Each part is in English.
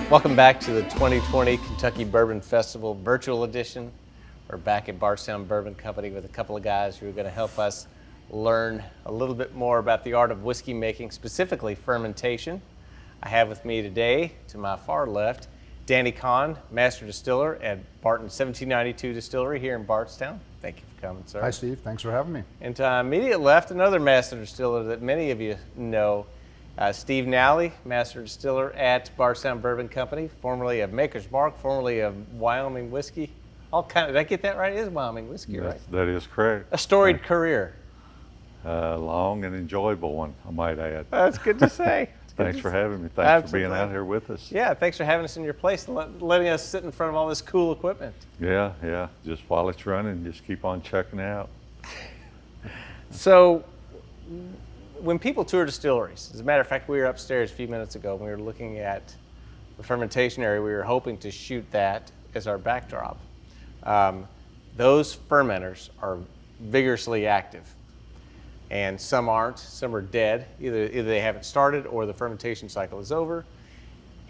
Welcome back to the 2020 Kentucky Bourbon Festival Virtual Edition. We're back at Bardstown Bourbon Company with a couple of guys who are going to help us learn a little bit more about the art of whiskey making, specifically fermentation. I have with me today, to my far left, Danny Kahn, Master Distiller at Barton 1792 Distillery here in Bardstown. Thank you for coming, sir. Hi, Steve. Thanks for having me. And to my immediate left, another Master Distiller that many of you know, Steve Nally, Master Distiller at Bardstown Bourbon Company, formerly of Maker's Mark, formerly of Wyoming Whiskey. Did I get that right? It is Wyoming Whiskey, right? That is correct. A storied career. Long and enjoyable one, I might add. That's good to say. Thanks for having me. Thanks for being out here with us. Yeah, thanks for having us in your place and letting us sit in front of all this cool equipment. Yeah. Just while it's running, just keep on checking out. So, when people tour distilleries, as a matter of fact, we were upstairs a few minutes ago and we were looking at the fermentation area. We were hoping to shoot that as our backdrop. Those fermenters are vigorously active, and some aren't. Some are dead. Either they haven't started or the fermentation cycle is over.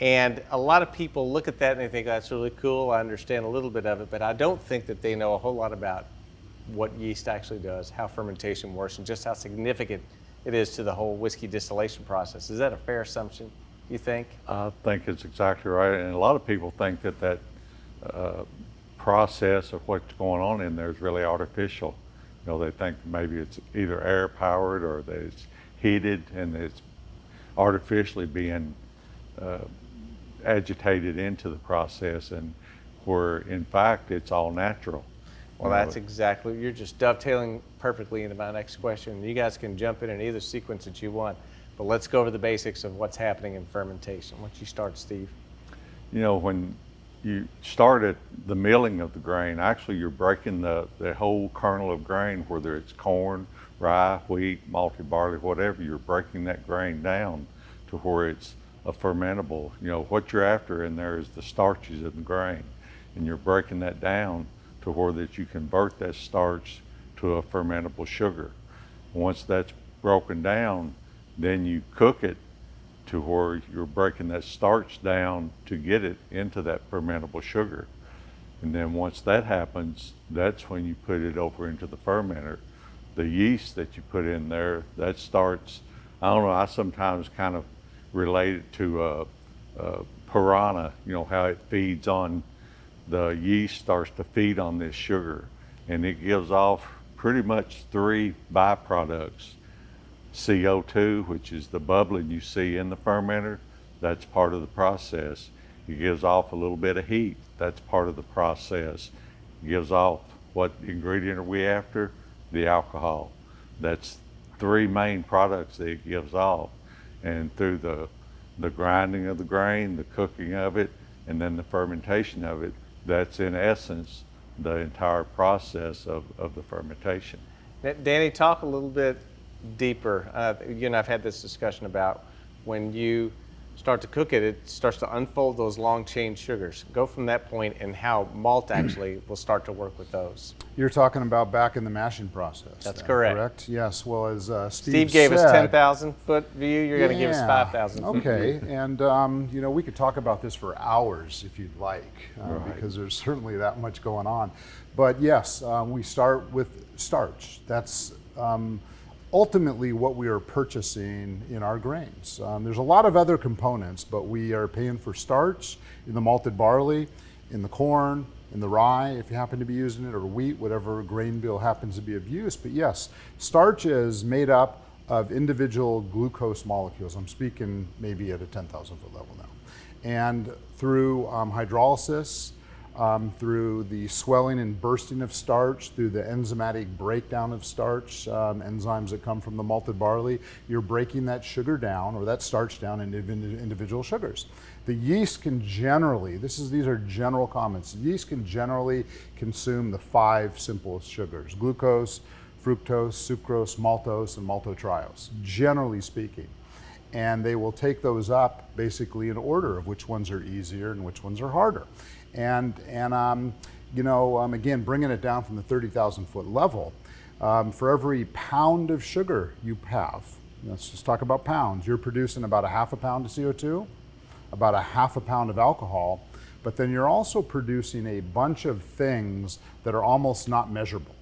And a lot of people look at that and they think that's really cool. I understand a little bit of it, but I don't think that they know a whole lot about what yeast actually does, how fermentation works, and just how significant it is to the whole whiskey distillation process. Is that a fair assumption, you think? I think it's exactly right. And a lot of people think that process of what's going on in there is really artificial. You know, they think maybe it's either air powered or that it's heated and it's artificially being agitated into the process, and where in fact it's all natural. Well, that's exactly, you're just dovetailing perfectly into my next question. You guys can jump in either sequence that you want, but let's go over the basics of what's happening in fermentation. Once you start, Steve. You know, when you start at the milling of the grain, actually you're breaking the whole kernel of grain, whether it's corn, rye, wheat, malted barley, whatever, you're breaking that grain down to where it's a fermentable. You know, what you're after in there is the starches in the grain, and you're breaking that down to where that you convert that starch to a fermentable sugar. Once that's broken down, then you cook it to where you're breaking that starch down to get it into that fermentable sugar. And then once that happens, that's when you put it over into the fermenter. The yeast that you put in there, that starts, I don't know, I sometimes kind of relate it to piranha, you know, how it feeds on, the yeast starts to feed on this sugar, and it gives off pretty much three byproducts. CO2, which is the bubbling you see in the fermenter, that's part of the process. It gives off a little bit of heat, that's part of the process. It gives off, what ingredient are we after? The alcohol. That's three main products that it gives off. And through the grinding of the grain, the cooking of it, and then the fermentation of it, that's in essence the entire process of the fermentation. Danny, talk a little bit deeper. You and I've had this discussion about when you start to cook it, it starts to unfold those long chain sugars. Go from that point and how malt actually will start to work with those. You're talking about back in the mashing process. That's then, correct. Yes. Well, as Steve gave us 10,000 foot view. You're going to give us 5,000 foot view. Okay. And you know, we could talk about this for hours if you'd like, Right. because there's certainly that much going on. But yes, we start with starch. That's ultimately what we are purchasing in our grains. There's a lot of other components, but we are paying for starch in the malted barley, in the corn, in the rye, if you happen to be using it, or wheat, whatever grain bill happens to be of use. But yes, starch is made up of individual glucose molecules. I'm speaking maybe at a 10,000 foot level now. And through hydrolysis, through the swelling and bursting of starch, through the enzymatic breakdown of starch, enzymes that come from the malted barley, you're breaking that sugar down, or that starch down, into individual sugars. The yeast can generally, these are general comments, yeast can generally consume the 5 simplest sugars: glucose, fructose, sucrose, maltose, and maltotriose, generally speaking. And they will take those up basically in order of which ones are easier and which ones are harder. Again, bringing it down from the 30,000 foot level, for every pound of sugar you have, let's just talk about pounds, you're producing about a half a pound of CO2, about a half a pound of alcohol, but then you're also producing a bunch of things that are almost not measurable.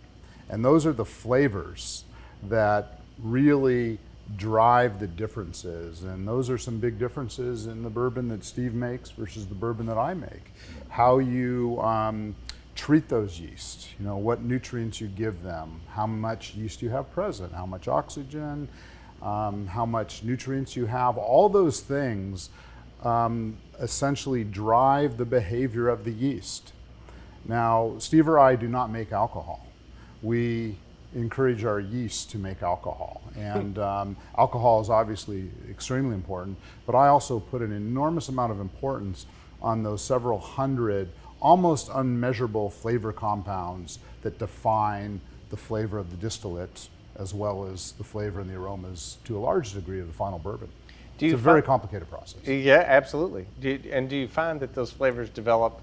And those are the flavors that really drive the differences. And those are some big differences in the bourbon that Steve makes versus the bourbon that I make. How you treat those yeasts, what nutrients you give them, how much yeast you have present, how much oxygen, how much nutrients you have, all those things essentially drive the behavior of the yeast. Now, Steve or I do not make alcohol. We encourage our yeast to make alcohol. And alcohol is obviously extremely important, but I also put an enormous amount of importance on those several hundred almost unmeasurable flavor compounds that define the flavor of the distillate, as well as the flavor and the aromas to a large degree of the final bourbon. It's a very complicated process. Yeah, absolutely. Do you find that those flavors develop?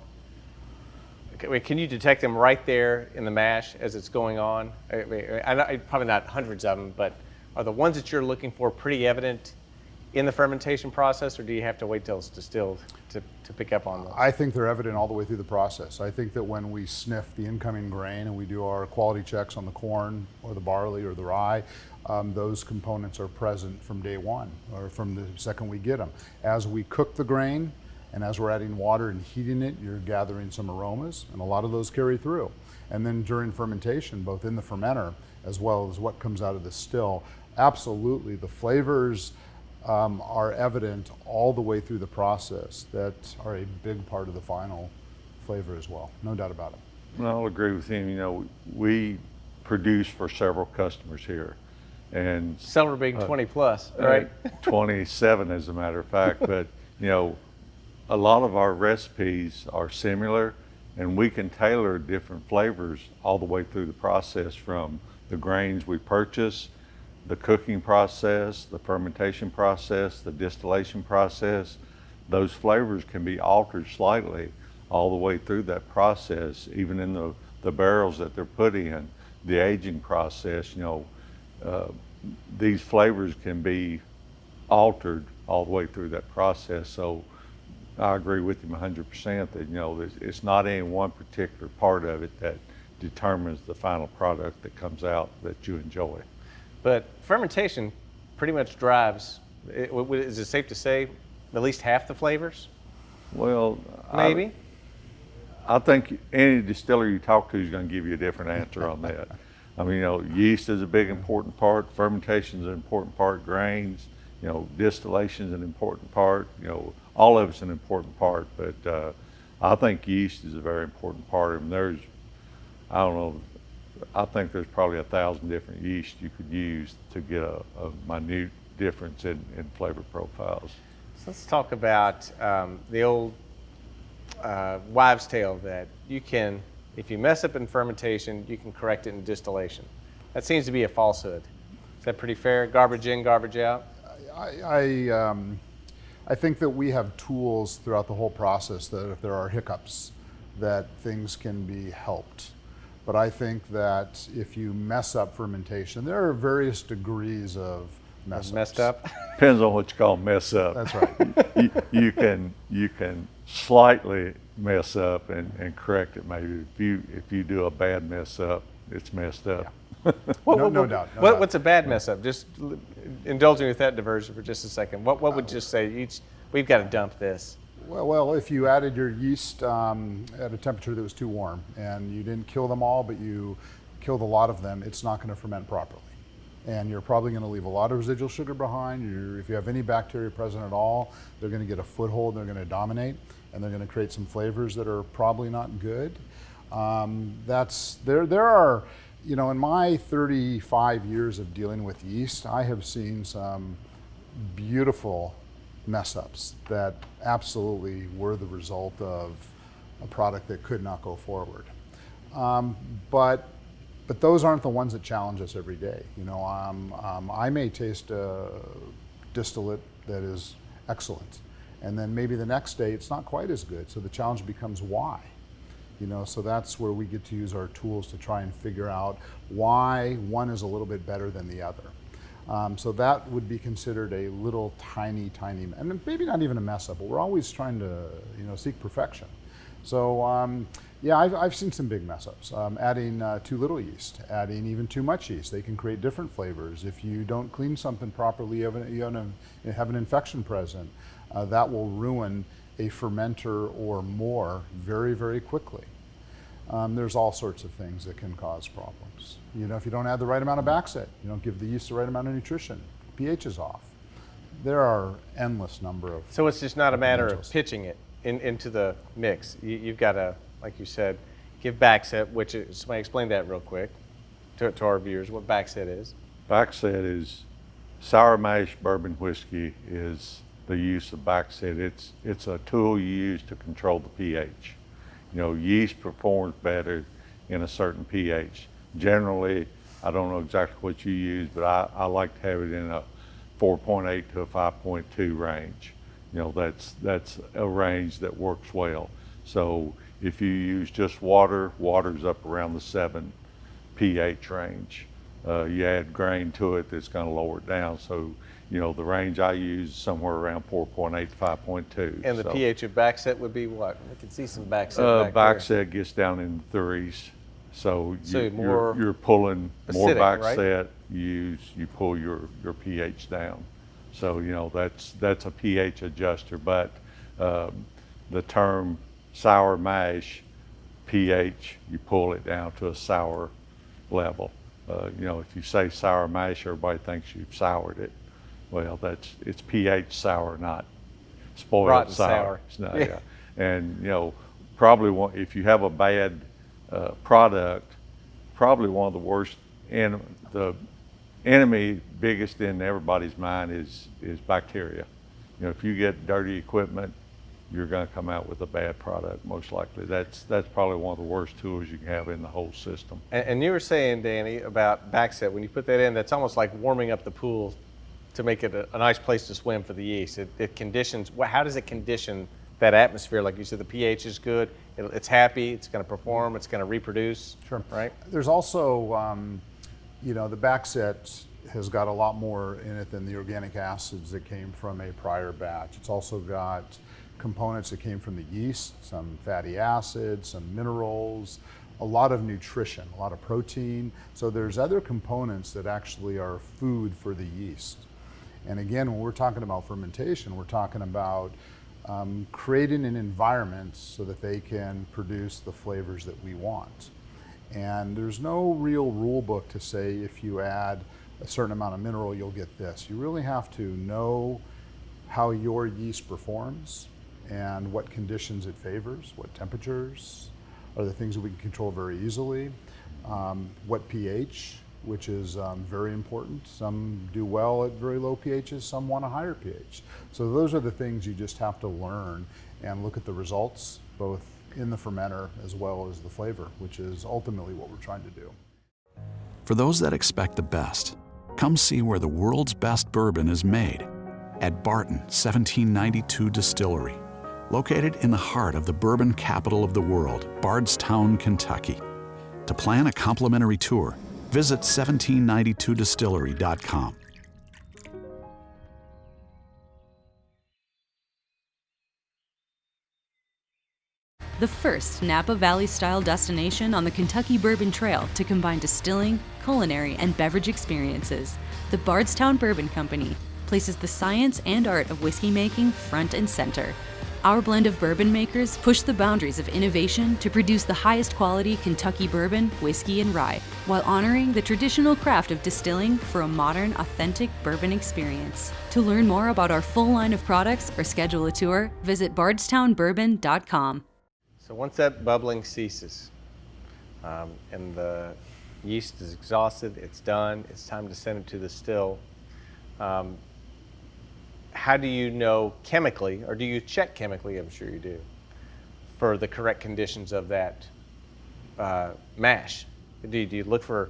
Can you detect them right there in the mash as it's going on? I know, probably not hundreds of them, but are the ones that you're looking for pretty evident in the fermentation process, or do you have to wait till it's distilled to pick up on those? I think they're evident all the way through the process. I think that when we sniff the incoming grain and we do our quality checks on the corn or the barley or the rye, those components are present from day one or from the second we get them. As we cook the grain and as we're adding water and heating it, you're gathering some aromas, and a lot of those carry through. And then during fermentation, both in the fermenter as well as what comes out of the still, absolutely the flavors are evident all the way through the process that are a big part of the final flavor as well, no doubt about it. Well, I'll agree with him. We produce for several customers here, and Several being 20 plus, right? 27 as a matter of fact. But a lot of our recipes are similar, and we can tailor different flavors all the way through the process, from the grains we purchase, the cooking process, the fermentation process, the distillation process. Those flavors can be altered slightly all the way through that process, even in the barrels that they're put in, the aging process. These flavors can be altered all the way through that process. So I agree with him 100% that it's not any one particular part of it that determines the final product that comes out that you enjoy. But fermentation pretty much drives, is it safe to say, at least half the flavors? Well, maybe? I think any distiller you talk to is going to give you a different answer on that. I mean, yeast is a big important part, fermentation is an important part, grains, distillation is an important part, all of it's an important part, but I think yeast is a very important part. And I think there's probably 1,000 different yeasts you could use to get a minute difference in flavor profiles. So let's talk about the old wives' tale that if you mess up in fermentation, you can correct it in distillation. That seems to be a falsehood. Is that pretty fair? Garbage in, garbage out? I think that we have tools throughout the whole process that if there are hiccups, that things can be helped. But I think that if you mess up fermentation, there are various degrees of messed up. Depends on what you call mess up. That's right. you can slightly mess up and correct it. Maybe if you do a bad mess up, it's messed up. Yeah. No doubt. What's a bad mess up? Just indulging with that diversion for just a second. What would you say? We've got to dump this. Well, if you added your yeast at a temperature that was too warm and you didn't kill them all, but you killed a lot of them, it's not going to ferment properly. And you're probably going to leave a lot of residual sugar behind. If you have any bacteria present at all, they're going to get a foothold, they're going to dominate, and they're going to create some flavors that are probably not good. There are, in my 35 years of dealing with yeast, I have seen some beautiful mess ups that absolutely were the result of a product that could not go forward. But those aren't the ones that challenge us every day. I may taste a distillate that is excellent, And then maybe the next day it's not quite as good. So the challenge becomes why. So that's where we get to use our tools to try and figure out why one is a little bit better than the other. So that would be considered a little tiny, and maybe not even a mess up, but we're always trying to, seek perfection. So yeah, I've seen some big mess ups. Adding too little yeast, adding even too much yeast. They can create different flavors. If you don't clean something properly, you have an infection present, that will ruin a fermenter or more very, very quickly. There's all sorts of things that can cause problems. If you don't add the right amount of backset, you don't give the yeast the right amount of nutrition, pH is off. There are endless number of. So it's just not a matter of potentials. pitching it into the mix. You've got to, like you said, give Backset, which is, somebody explain that real quick to our viewers, what Backset is. Backset is sour mash bourbon whiskey is the use of Backset. It's a tool you use to control the pH. Yeast performs better in a certain pH. Generally, I don't know exactly what you use, but I like to have it in a 4.8 to a 5.2 range. That's a range that works well. So if you use just water's up around the 7 pH range. You add grain to it, that's going to lower it down. So, the range I use is somewhere around 4.8 to 5.2. And the pH of Backset would be what? We can see some Backset back Backset there. gets down in threes. So more you're pulling more acidic, Backset, right? you pull your pH down. So, that's a pH adjuster, but the term sour mash, pH, you pull it down to a sour level. If you say sour mash, everybody thinks you've soured it. Well, it's pH sour, not spoiled Rotten sour. sour. No, yeah. And probably if you have a bad product, probably one of the worst, and the enemy biggest in everybody's mind is bacteria. If you get dirty equipment, you're going to come out with a bad product, most likely. That's probably one of the worst tools you can have in the whole system. And you were saying, Danny, about Backset, when you put that in, that's almost like warming up the pool to make it a nice place to swim for the yeast. It conditions, how does it condition that atmosphere? Like you said, the pH is good, it's happy, it's going to perform, it's going to reproduce. Sure. Right? There's also, the Backset has got a lot more in it than the organic acids that came from a prior batch. It's also got components that came from the yeast, some fatty acids, some minerals, a lot of nutrition, a lot of protein. So there's other components that actually are food for the yeast. And again, when we're talking about fermentation, we're talking about creating an environment so that they can produce the flavors that we want. And there's no real rule book to say if you add a certain amount of mineral, you'll get this. You really have to know how your yeast performs and what conditions it favors, what temperatures are the things that we can control very easily, what pH, which is very important. Some do well at very low pHs, some want a higher pH. So those are the things you just have to learn and look at the results, both in the fermenter as well as the flavor, which is ultimately what we're trying to do. For those that expect the best, come see where the world's best bourbon is made at Barton 1792 Distillery, located in the heart of the bourbon capital of the world, Bardstown, Kentucky. To plan a complimentary tour, visit 1792distillery.com. The first Napa Valley-style destination on the Kentucky Bourbon Trail to combine distilling, culinary, and beverage experiences, the Bardstown Bourbon Company places the science and art of whiskey making front and center. Our blend of bourbon makers push the boundaries of innovation to produce the highest quality Kentucky bourbon, whiskey, and rye, while honoring the traditional craft of distilling for a modern, authentic bourbon experience. To learn more about our full line of products or schedule a tour, visit bardstownbourbon.com. So once that bubbling ceases and the yeast is exhausted, it's done, it's time to send it to the still, how do you know chemically, or do you check chemically, I'm sure you do, for the correct conditions of that mash? Do you look for,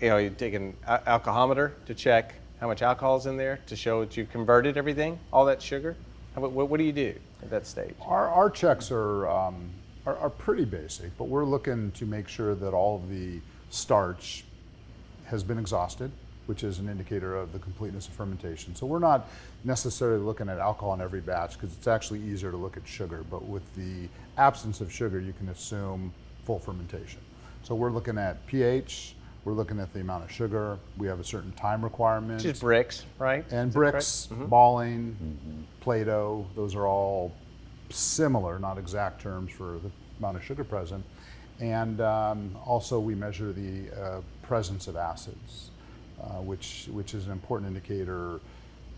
you take an alcohometer to check how much alcohol is in there to show that you've converted everything, all that sugar? What do you do at that stage? Our checks are pretty basic, but we're looking to make sure that all of the starch has been exhausted, which is an indicator of the completeness of fermentation. So we're not necessarily looking at alcohol in every batch because it's actually easier to look at sugar, but with the absence of sugar, you can assume full fermentation. So we're looking at pH, we're looking at the amount of sugar, we have a certain time requirement. Just bricks, right? And bricks, balling, Play-Doh, those are all similar, not exact terms for the amount of sugar present. And also we measure the presence of acids, which is an important indicator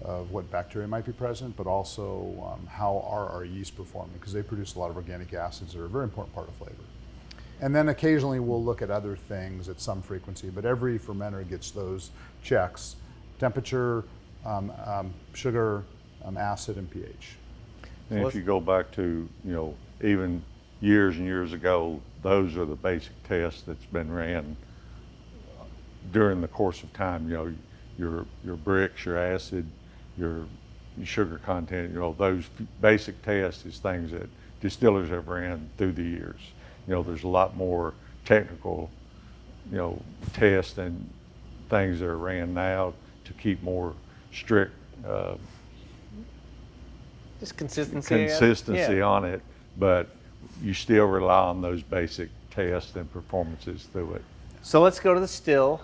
of what bacteria might be present, but also how are our yeast performing, because they produce a lot of organic acids that are a very important part of flavor. And then occasionally we'll look at other things at some frequency, but every fermenter gets those checks: temperature, sugar, acid, and pH. And if you go back to, even years and years ago, those are the basic tests that's been ran during the course of time. Your bricks, your acid, your sugar content, those basic tests is things that distillers have ran through the years. There's a lot more technical, tests and things that are ran now to keep more strict Just consistency. consistency on it, but you still rely on those basic tests and performances through it. So let's go to the still.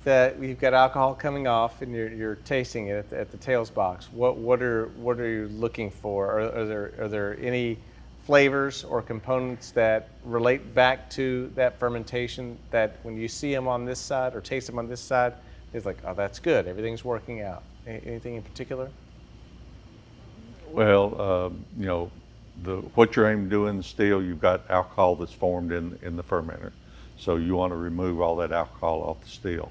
That you've got alcohol coming off, and you're tasting it at the tails box. What are you looking for? Are there any flavors or components that relate back to that fermentation that when you see them on this side or taste them on this side, it's like, oh, that's good. Everything's working out. Anything in particular? Well, what you're aiming to do in the still, you've got alcohol that's formed in the fermenter. So you want to remove all that alcohol off the still.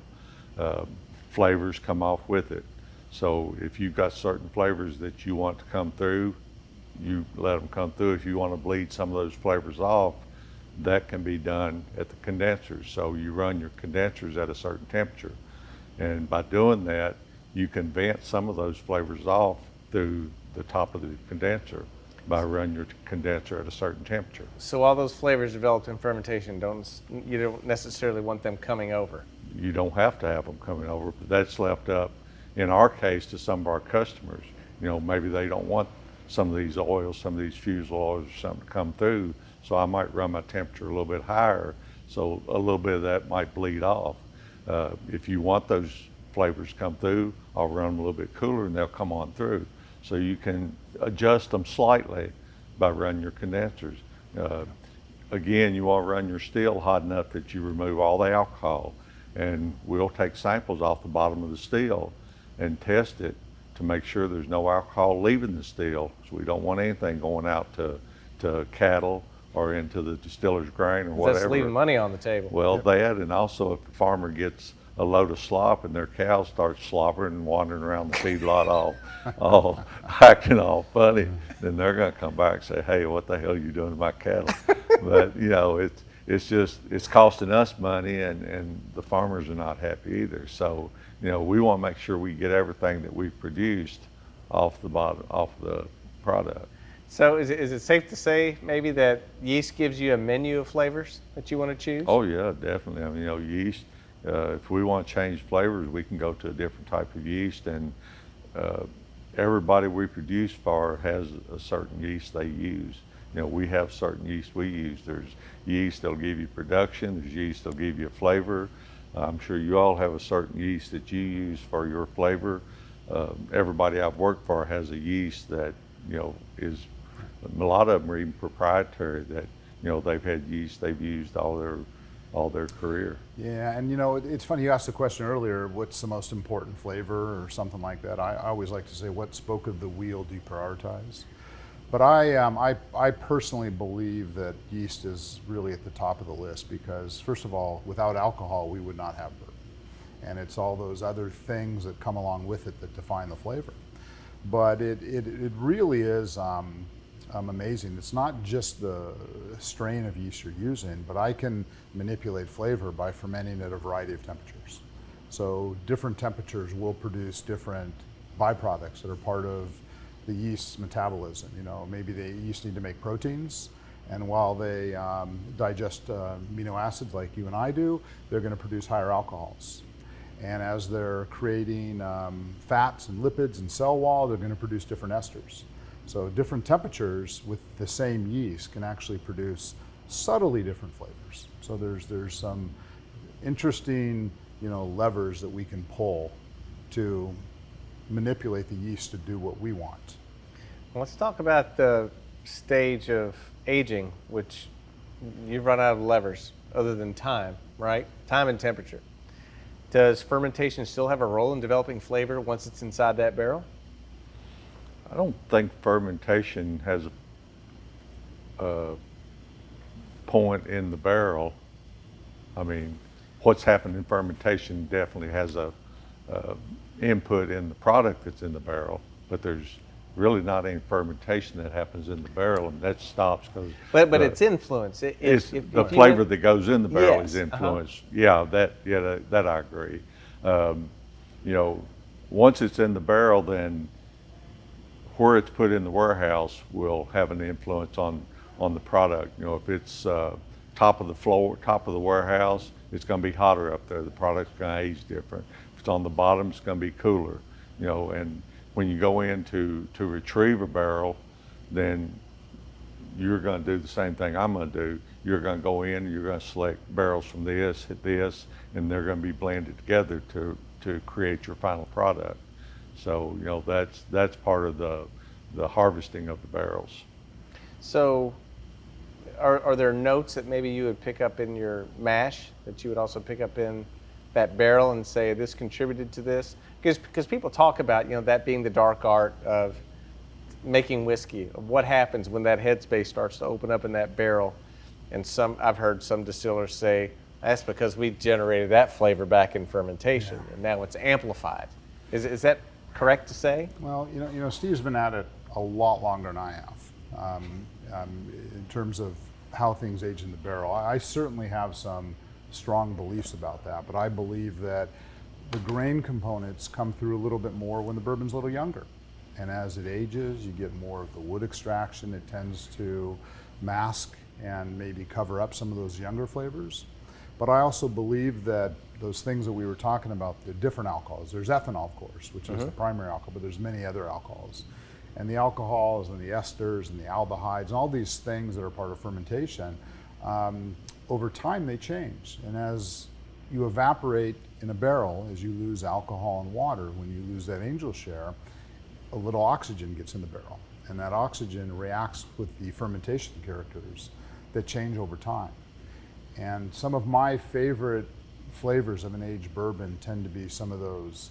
Flavors come off with it. So if you've got certain flavors that you want to come through, you let them come through. If you want to bleed some of those flavors off, that can be done at the condensers. So you run your condensers at a certain temperature. And by doing that, you can vent some of those flavors off through the top of the condenser by running your condenser at a certain temperature. So all those flavors developed in fermentation, you don't necessarily want them coming over. You don't have to have them coming over, but that's left up, in our case, to some of our customers. Maybe they don't want some of these oils, some of these fusel oils or something to come through, so I might run my temperature a little bit higher, so a little bit of that might bleed off. If you want those flavors to come through, I'll run them a little bit cooler and they'll come on through. So you can adjust them slightly by running your condensers. Again, you want to run your still hot enough that you remove all the alcohol, and we'll take samples off the bottom of the still and test it to make sure there's no alcohol leaving the still. So we don't want anything going out to cattle or into the distiller's grain or whatever. That's leaving money on the table. Well, that, and also if the farmer gets a load of slop and their cows start slobbering and wandering around the feedlot all acting all funny, then they're going to come back and say, hey, what the hell are you doing to my cattle? But it's costing us money, and the farmers are not happy either. So we want to make sure we get everything that we've produced off the product. So is it safe to say maybe that yeast gives you a menu of flavors that you want to choose? Oh yeah, definitely. I mean, yeast. If we want to change flavors, we can go to a different type of yeast, and everybody we produce for has a certain yeast they use. We have certain yeast we use. There's yeast that'll give you production. There's yeast that'll give you a flavor. I'm sure you all have a certain yeast that you use for your flavor. Everybody I've worked for has a yeast that is. A lot of them are even proprietary. That they've had yeast they've used all their career. Yeah, and it's funny, you asked the question earlier, what's the most important flavor or something like that. I always like to say, what spoke of the wheel do you prioritize? But I personally believe that yeast is really at the top of the list because, first of all, without alcohol, we would not have bourbon. And it's all those other things that come along with it that define the flavor. But it really is amazing. It's not just the strain of yeast you're using, but I can manipulate flavor by fermenting at a variety of temperatures. So different temperatures will produce different byproducts that are part of the yeast's metabolism. Maybe the yeast need to make proteins, and while they digest amino acids like you and I do, they're going to produce higher alcohols. And as they're creating fats and lipids and cell wall, they're going to produce different esters. So different temperatures with the same yeast can actually produce subtly different flavors. So there's some interesting levers that we can pull to manipulate the yeast to do what we want. Let's talk about the stage of aging, which you've run out of levers other than time, right? Time and temperature. Does fermentation still have a role in developing flavor once it's inside that barrel? I don't think fermentation has a point in the barrel. I mean, what's happened in fermentation definitely has a input in the product that's in the barrel, but there's really not any fermentation that happens in the barrel, and that stops because. But it's influence. The flavor that goes in the barrel is Yes, influenced. That I agree. Once it's in the barrel, then where it's put in the warehouse will have an influence on the product. If it's top of the floor, top of the warehouse, it's going to be hotter up there. The product's going to age different. If it's on the bottom, it's going to be cooler. And when you go in to retrieve a barrel, then you're going to do the same thing I'm going to do. You're going to go in, you're going to select barrels from this, hit this, and they're going to be blended together to create your final product. So that's part of the harvesting of the barrels. So are there notes that maybe you would pick up in your mash that you would also pick up in that barrel and say this contributed to this? Because people talk about that being the dark art of making whiskey, of what happens when that headspace starts to open up in that barrel. And I've heard some distillers say that's because we generated that flavor back in fermentation, and now it's amplified. Is that correct to say? Well, Steve's been at it a lot longer than I have in terms of how things age in the barrel. I certainly have some strong beliefs about that, but I believe that the grain components come through a little bit more when the bourbon's a little younger. And as it ages, you get more of the wood extraction. It tends to mask and maybe cover up some of those younger flavors. But I also believe that those things that we were talking about, the different alcohols, there's ethanol, of course, which is the primary alcohol, but there's many other alcohols. And the alcohols and the esters and the aldehydes and all these things that are part of fermentation, over time they change. And as you evaporate in a barrel, as you lose alcohol and water, when you lose that angel share, a little oxygen gets in the barrel. And that oxygen reacts with the fermentation characters that change over time. And some of my favorite flavors of an aged bourbon tend to be some of those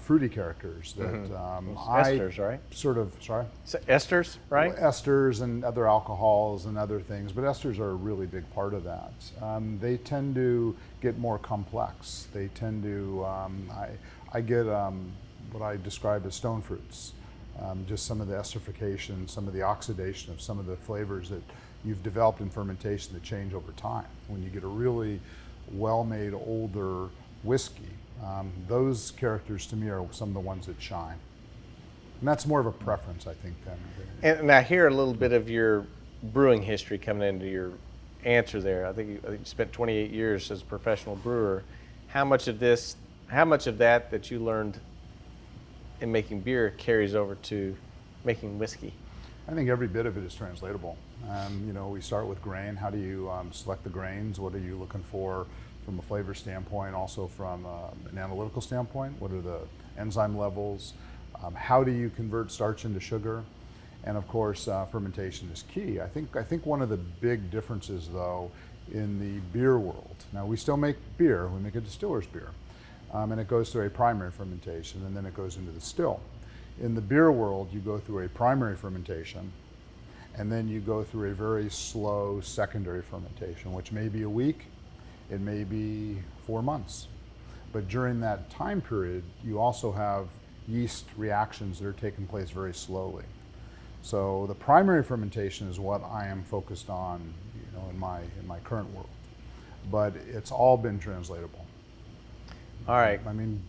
fruity characters that esters, right? So esters, right? Esters and other alcohols and other things, but esters are a really big part of that. They tend to get more complex. They tend to, I get what I describe as stone fruits. Just some of the esterification, some of the oxidation of some of the flavors that you've developed in fermentation that change over time. When you get a really well-made older whiskey, those characters to me are some of the ones that shine. And that's more of a preference, I think, than. And I hear a little bit of your brewing history coming into your answer there. I think you spent 28 years as a professional brewer. How much of that you learned in making beer carries over to making whiskey? I think every bit of it is translatable. We start with grain. How do you select the grains? What are you looking for from a flavor standpoint, also from an analytical standpoint? What are the enzyme levels? How do you convert starch into sugar? And of course, fermentation is key. I think one of the big differences, though, in the beer world. Now, we still make beer. We make a distiller's beer. And it goes through a primary fermentation, and then it goes into the still. In the beer world, you go through a primary fermentation, and then you go through a very slow secondary fermentation, which may be a week, it may be 4 months. But during that time period, you also have yeast reactions that are taking place very slowly. So the primary fermentation is what I am focused on, in my current world. But it's all been translatable. All right. I mean,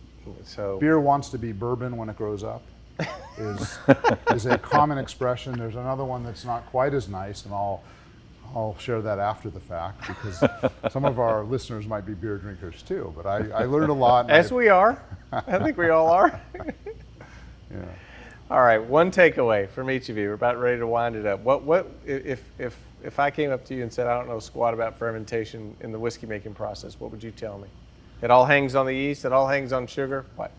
so beer wants to be bourbon when it grows up. is a common expression. There's another one that's not quite as nice, and I'll share that after the fact, because some of our listeners might be beer drinkers too. But I learned a lot. As we are. I think we all are. Yeah. All right, one takeaway from each of you. We're about ready to wind it up. What if I came up to you and said, I don't know squat about fermentation in the whiskey making process, what would you tell me? It all hangs on the yeast, it all hangs on sugar? What?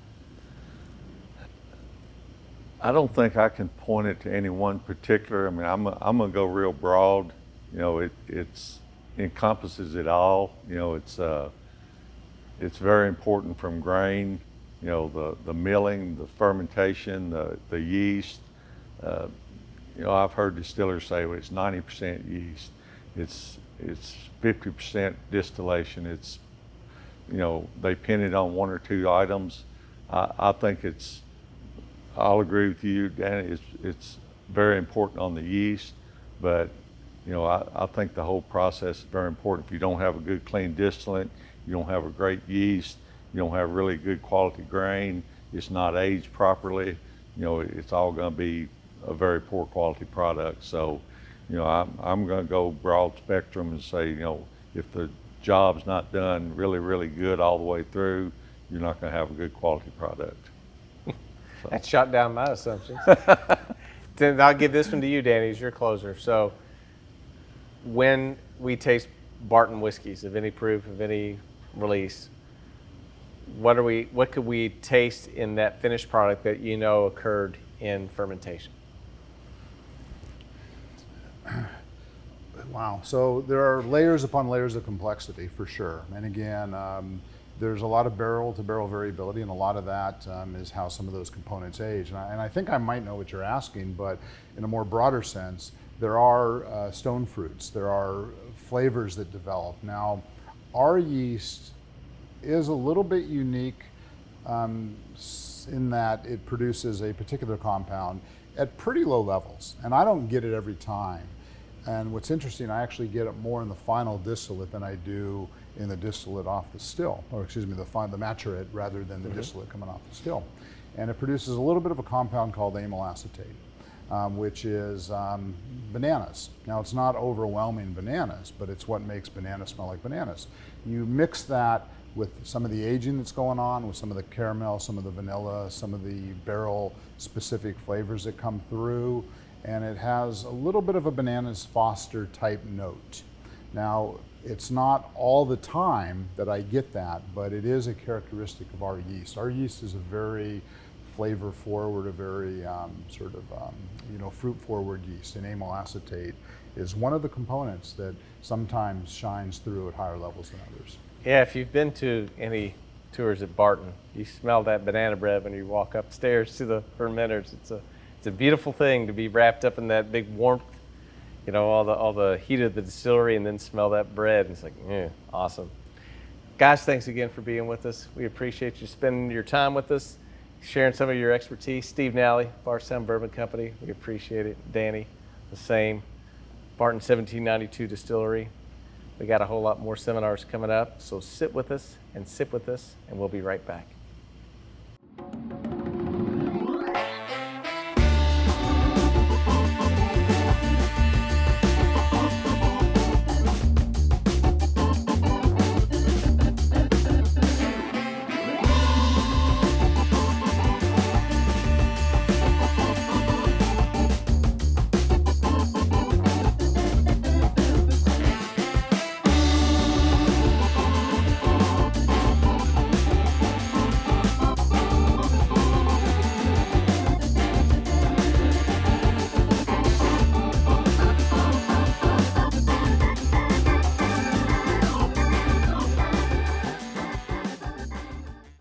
I don't think I can point it to any one particular. I mean, I'm gonna go real broad. You know, it's encompasses it all. You know, it's very important from grain. You know, the milling, the fermentation, the yeast. You know, I've heard distillers say, well, it's 90% yeast. It's 50% distillation. It's, you know, they pin it on one or two items. I think I'll agree with you, Danny. It's very important on the yeast, but you know, I think the whole process is very important. If you don't have a good, clean distillate, you don't have a great yeast, you don't have really good quality grain, it's not aged properly, you know, it's all going to be a very poor quality product. So, you know, I'm going to go broad spectrum and say, you know, if the job's not done really, really good all the way through, you're not going to have a good quality product. So. That shot down my assumptions. Then I'll give this one to you, Danny, as your closer. So when we taste Barton whiskeys of any proof, of any release, what could we taste in that finished product that you know occurred in fermentation? Wow. So there are layers upon layers of complexity for sure. And again, there's a lot of barrel to barrel variability, and a lot of that is how some of those components age. And I think I might know what you're asking, but in a more broader sense, there are stone fruits, there are flavors that develop. Now, our yeast is a little bit unique in that it produces a particular compound at pretty low levels, and I don't get it every time. And what's interesting, I actually get it more in the final distillate than I do in the distillate off the still, or excuse me, the maturate rather than the distillate coming off the still. And it produces a little bit of a compound called amyl acetate, which is bananas. Now, it's not overwhelming bananas, but it's what makes bananas smell like bananas. You mix that with some of the aging that's going on, with some of the caramel, some of the vanilla, some of the barrel specific flavors that come through, and it has a little bit of a bananas Foster type note. Now, it's not all the time that I get that, but it is a characteristic of our yeast. Our yeast is a very flavor forward, a very fruit forward yeast, and amyl acetate is one of the components that sometimes shines through at higher levels than others. Yeah, if you've been to any tours at Barton, you smell that banana bread when you walk upstairs to the fermenters. It's a beautiful thing to be wrapped up in that big warmth, you know, all the heat of the distillery, and then smell that bread. And it's like, yeah, awesome. Guys, thanks again for being with us. We appreciate you spending your time with us, sharing some of your expertise. Steve Nally, Bardstown Bourbon Company, we appreciate it. Danny, the same. Barton 1792 Distillery. We got a whole lot more seminars coming up, so sit with us and sip with us, and we'll be right back.